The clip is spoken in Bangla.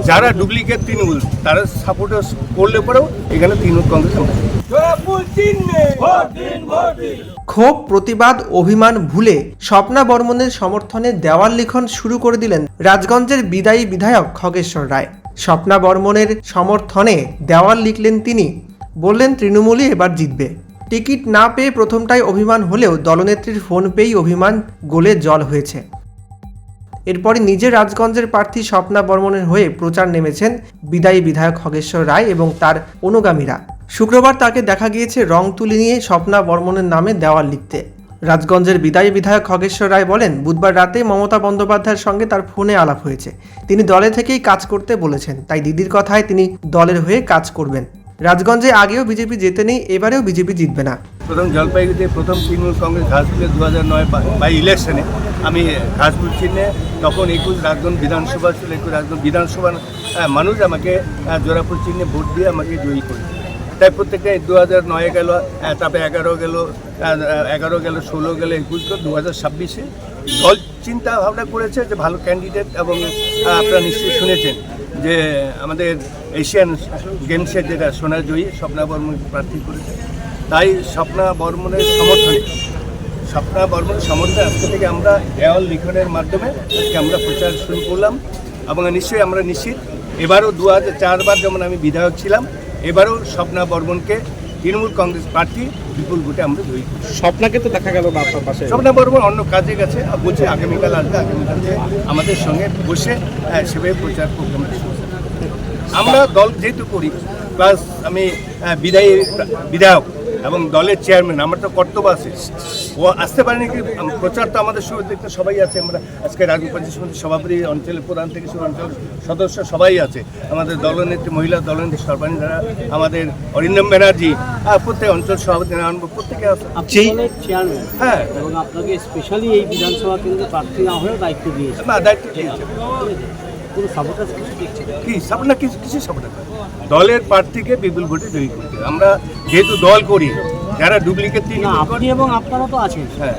যারা ডুপ্লিকেট তৃণমূল তারা সাপোর্ট করলে পরেও এখানে তৃণমূল কংগ্রেস ক্ষোভ, প্রতিবাদ, অভিমান ভুলে স্বপ্না বর্মনের সমর্থনে দেওয়াল লিখন শুরু করে দিলেন রাজগঞ্জের বিদায়ী বিধায়ক খগেশ্বর রায়। স্বপ্না বর্মনের সমর্থনে দেওয়াল লিখলেন তিনি, বললেন তৃণমূলই এবার জিতবে। টিকিট না পেয়ে প্রথমটাই অভিমান হলেও দলনেত্রীর ফোন পেয়েই অভিমান গলে জল হয়েছে। এরপরই নিজের রাজগঞ্জের প্রার্থী স্বপ্না বর্মনের হয়ে প্রচার নেমেছেন বিদায়ী বিধায়ক খগেশ্বর রায় এবং তার অনুগামীরা। শুক্রবার তাকে দেখা গিয়েছে রং তুলি নিয়ে স্বপ্না বর্মনের নামে দেওয়াল লিখতে। রাজগঞ্জের বিদায়ী বিধায়ক খগেশ্বর রায় বলেন, বুধবার রাতে মমতা বন্দ্যোপাধ্যায়ের সঙ্গে তার ফোনে আলাপ হয়েছে। তিনি দলে থেকেই কাজ করতে বলেছেন, তাই দিদির কথায় তিনি দলের হয়ে কাজ করবেন। রাজগঞ্জে আগেও বিজেপি জেতেনি, এবারেও বিজেপি জিতবে না। প্রথম জলপাইগুড়িতে প্রথম তৃণমূল কংগ্রেস ঘাসফুলে 2009 বাই ইলেকশনে আমি ঘাসফুল চিহ্নে তখন 21 রাজগঞ্জ বিধানসভা ছিল। 21 রাজগঞ্জ বিধানসভার মানুষ আমাকে জোড়াপুর চিহ্নে ভোট দিয়ে আমাকে জয়ী করেছে। তাই প্রত্যেকটা 2009 গেল, তারপরে 11 গেল, 16 গেল, 21 গেল, 2026-এ দল চিন্তা ভাবনা করেছে যে ভালো ক্যান্ডিডেট, এবং আপনারা নিশ্চয়ই শুনেছেন যে আমাদের এশিয়ান গেমসের যেটা সোনা জয়ী স্বপ্না বর্মন প্রার্থী করেছে। তাই স্বপ্না বর্মনের সমর্থনে আজকে থেকে আমরা দেওয়াল লিখনের মাধ্যমে আজকে আমরা প্রচার শুরু করলাম। এবং নিশ্চয়ই আমরা নিশ্চিত এবারও 2004 বার যেমন আমি বিধায়ক ছিলাম, এবারও স্বপ্না বর্মনকে তৃণমূল কংগ্রেস প্রার্থী বিপুল ভোটে আমরা জয়ী করি। স্বপ্নাকে তো দেখা গেল না আপনার পাশে। স্বপ্না বর্মন অন্য কাজে গেছে, বলছে আগামীকাল আসবে, আগামীকালকে আমাদের সঙ্গে বসে সেভাবে প্রচার প্রোগ্রাম শুরু। আমরা দল যেহেতু করি, প্লাস আমি বিধায়ক এবং দলের চেয়ারম্যান, আমার তো কর্তব্য আছে। ও আসতে পারেনি কি, প্রচার তো আমাদের শুরু দেখতে সবাই আছে। আমরা আজকে রাজনীতি পঞ্চায়েত সমিতির সভাপতি, অঞ্চলের প্রধান থেকে শুরু অঞ্চল সদস্য সবাই আছে। আমাদের দলনেত্রী, মহিলা দলনেত্রী সর্বাণী দ্বারা, আমাদের অরিন্দম ব্যানার্জি, প্রত্যেক অঞ্চল সভাপতি প্রত্যেকে আছে। চেয়ারম্যান, হ্যাঁ, এবং আপনাকে স্পেশালি এই বিধানসভা কেন্দ্রে প্রার্থী না হয়েও দায়িত্ব দিয়েছে। না, দায়িত্ব দিয়েছে। কিছু সাপোর্ট দলের প্রার্থীকে বিপুল ভোটে জয়ী করতে। আমরা যেহেতু দল করি, যারা ডুপ্লিকেট আপনি এবং আপনারা তো আছেন, হ্যাঁ,